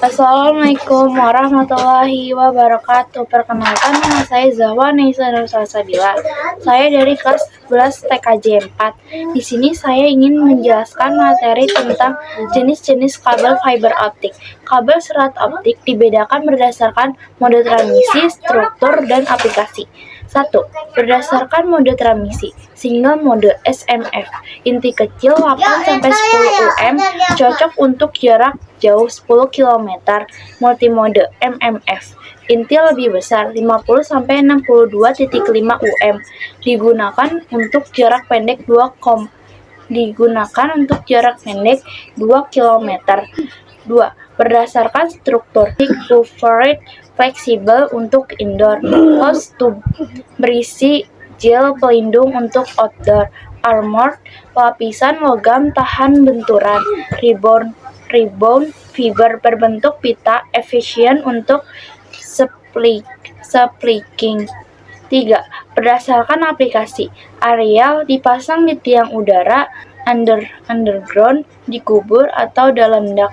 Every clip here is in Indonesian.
Assalamualaikum warahmatullahi wabarakatuh. Perkenalkan, nama saya Zahwa Nisa Nur Salsabila. Saya dari kelas 11 TKJ 4. Di sini saya ingin menjelaskan materi tentang jenis-jenis kabel fiber optik. Kabel serat optik dibedakan berdasarkan mode transmisi, struktur, dan aplikasi. 1. Berdasarkan mode transmisi, single mode SMF, inti kecil 8-10 UM, cocok untuk jarak jauh 10 km. Multimode MMF, inti lebih besar 50-62,5 UM, digunakan untuk jarak pendek 2 km. 2. Berdasarkan struktur, buffered fleksibel untuk indoor, host tube berisi gel pelindung untuk outdoor, armored lapisan logam tahan benturan, rebound fiber berbentuk pita, efisien untuk splitting. 3. Berdasarkan aplikasi, aerial dipasang di tiang udara, underground dikubur atau dalam dak,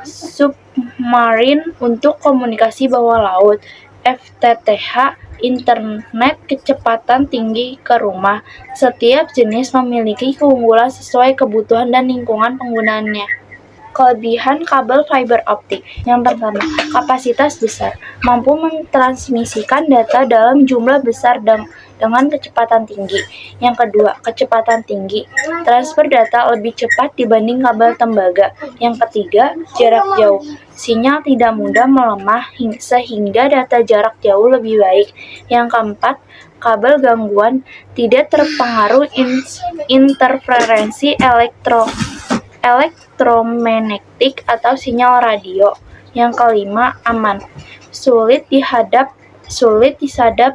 submarine untuk komunikasi bawah laut, FTTH internet kecepatan tinggi ke rumah. Setiap jenis memiliki keunggulan sesuai kebutuhan dan lingkungan penggunaannya. Kelebihan kabel fiber optik. Yang pertama, kapasitas besar, mampu mentransmisikan data dalam jumlah besar dengan kecepatan tinggi. Yang kedua, kecepatan tinggi, transfer data lebih cepat dibanding kabel tembaga. Yang ketiga, jarak jauh, sinyal tidak mudah melemah sehingga data jarak jauh lebih baik. Yang keempat, kabel gangguan, tidak terpengaruh interferensi elektromagnetik atau sinyal radio. Yang kelima, aman, sulit disadap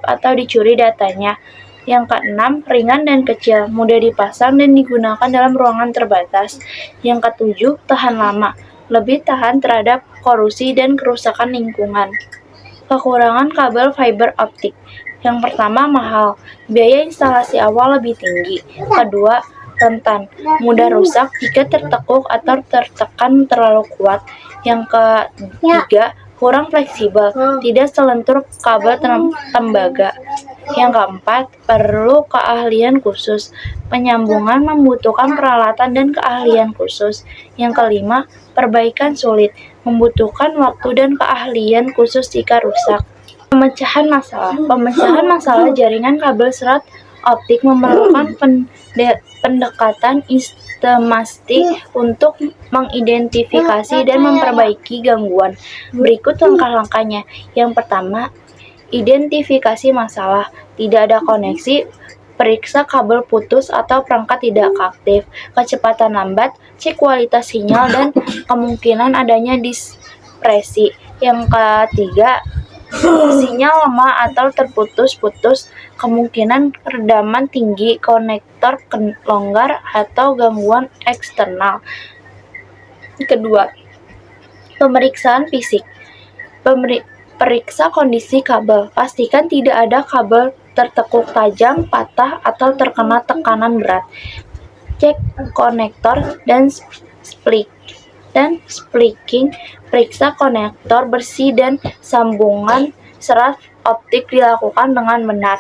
atau dicuri datanya. Yang keenam, ringan dan kecil, mudah dipasang dan digunakan dalam ruangan terbatas. Yang ketujuh, tahan lama, lebih tahan terhadap korosi dan kerusakan lingkungan. Kekurangan kabel fiber optik. Yang pertama, mahal, biaya instalasi awal lebih tinggi. Kedua, rentan, mudah rusak jika tertekuk atau tertekan terlalu kuat. Yang ketiga, kurang fleksibel, tidak selentur kabel tembaga. Yang keempat, perlu keahlian khusus, penyambungan membutuhkan peralatan dan keahlian khusus. Yang kelima, perbaikan sulit, membutuhkan waktu dan keahlian khusus jika rusak. Pemecahan masalah jaringan kabel serat optik memerlukan pendekatan sistematik untuk mengidentifikasi dan memperbaiki gangguan. Berikut langkah-langkahnya. Yang pertama, identifikasi masalah. Tidak ada koneksi, periksa kabel putus atau perangkat tidak aktif. Kecepatan lambat, cek kualitas sinyal dan kemungkinan adanya dispersi. Yang ketiga, sinyal lemah atau terputus-putus, kemungkinan redaman tinggi, konektor longgar, atau gangguan eksternal. Kedua, pemeriksaan fisik. Periksa kondisi kabel. Pastikan tidak ada kabel tertekuk tajam, patah, atau terkena tekanan berat. Cek konektor dan splitting. Periksa konektor bersih dan sambungan serat optik dilakukan dengan benar.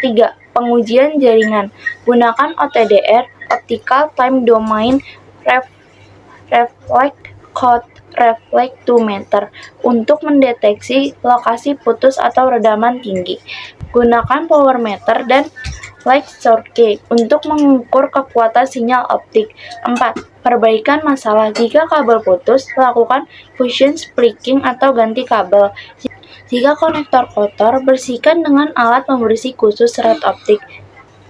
3. Pengujian jaringan. Gunakan OTDR, Optical Time Domain Reflectometer, untuk mendeteksi lokasi putus atau redaman tinggi. Gunakan power meter dan light source untuk mengukur kekuatan sinyal optik. 4. Perbaikan masalah. Jika kabel putus, lakukan fusion splitting atau ganti kabel. Jika konektor kotor, bersihkan dengan alat pembersih khusus serat optik.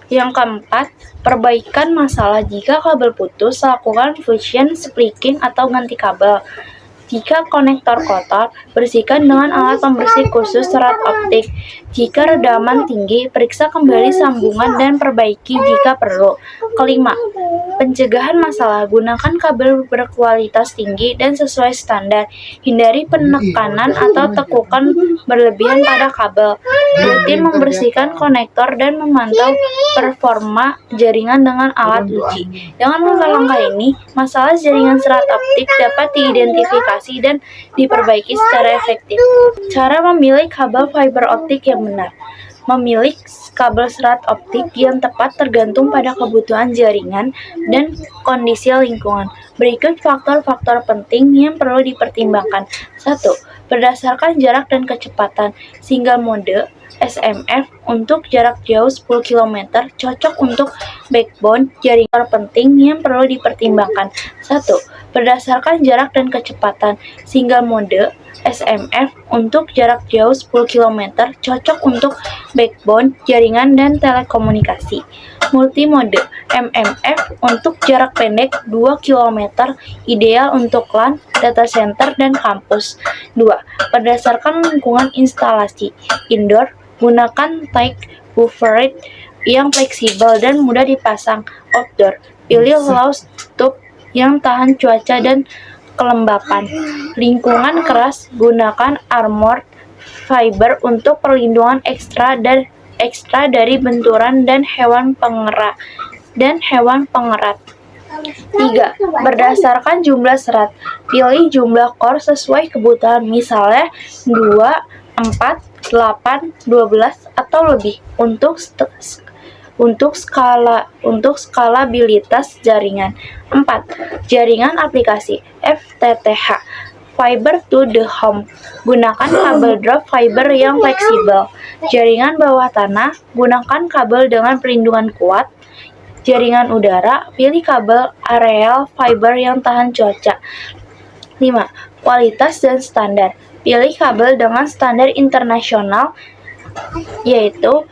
Yang keempat, perbaikan masalah. Jika kabel putus, lakukan fusion splitting atau ganti kabel. Jika konektor kotor, bersihkan dengan alat pembersih khusus serat optik. Jika redaman tinggi, periksa kembali sambungan dan perbaiki jika perlu. Kelima, pencegahan masalah. Gunakan kabel berkualitas tinggi dan sesuai standar. Hindari penekanan atau tekukan berlebihan pada kabel, rutin membersihkan konektor dan memantau performa jaringan dengan alat uji. Dengan langkah-langkah ini, masalah jaringan serat optik dapat diidentifikasi dan diperbaiki secara efektif. Cara memilih kabel fiber optik yang benar. Memilih kabel serat optik yang tepat tergantung pada kebutuhan jaringan dan kondisi lingkungan. Berikut faktor-faktor penting yang perlu dipertimbangkan. 1. Berdasarkan jarak dan kecepatan. Single mode SMF untuk jarak jauh 10 km cocok untuk backbone jaringan penting yang perlu dipertimbangkan. 1. Berdasarkan jarak dan kecepatan. Single mode SMF untuk jarak jauh 10 km cocok untuk backbone jaringan dan telekomunikasi. Multimode MMF untuk jarak pendek 2 km ideal untuk LAN, data center, dan kampus. 2. Berdasarkan lingkungan instalasi. Indoor, gunakan tight buffered yang fleksibel dan mudah dipasang. Outdoor, pilih low tube yang tahan cuaca dan kelembapan. Lingkungan keras, gunakan armored fiber untuk perlindungan ekstra dari benturan dan hewan pengerat. 3. Berdasarkan jumlah serat. Pilih jumlah core sesuai kebutuhan, misalnya 2, 4, 8, 12, atau lebih untuk skalabilitas jaringan. 4. Jaringan aplikasi FTTH Fiber to the Home. Gunakan kabel drop fiber yang fleksibel. Jaringan bawah tanah, gunakan kabel dengan perlindungan kuat. Jaringan udara, pilih kabel aerial fiber yang tahan cuaca. 5. Kualitas dan standar. Pilih kabel dengan standar internasional yaitu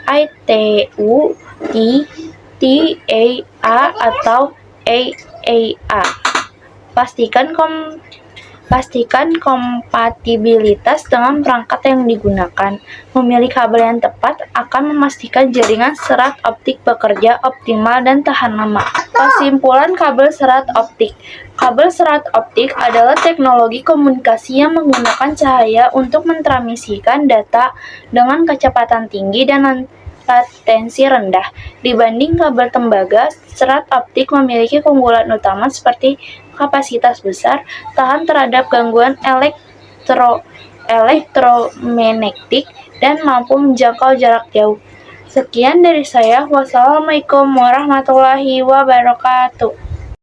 ITU, TAA atau AAA. Pastikan kompatibilitas dengan perangkat yang digunakan. Memilih kabel yang tepat akan memastikan jaringan serat optik bekerja optimal dan tahan lama. Kesimpulan kabel serat optik. Kabel serat optik adalah teknologi komunikasi yang menggunakan cahaya untuk mentransmisikan data dengan kecepatan tinggi dan latensi rendah. Dibanding kabel tembaga, serat optik memiliki keunggulan utama seperti kapasitas besar, tahan terhadap gangguan elektromagnetik, dan mampu menjangkau jarak jauh. Sekian dari saya. Wassalamualaikum warahmatullahi wabarakatuh.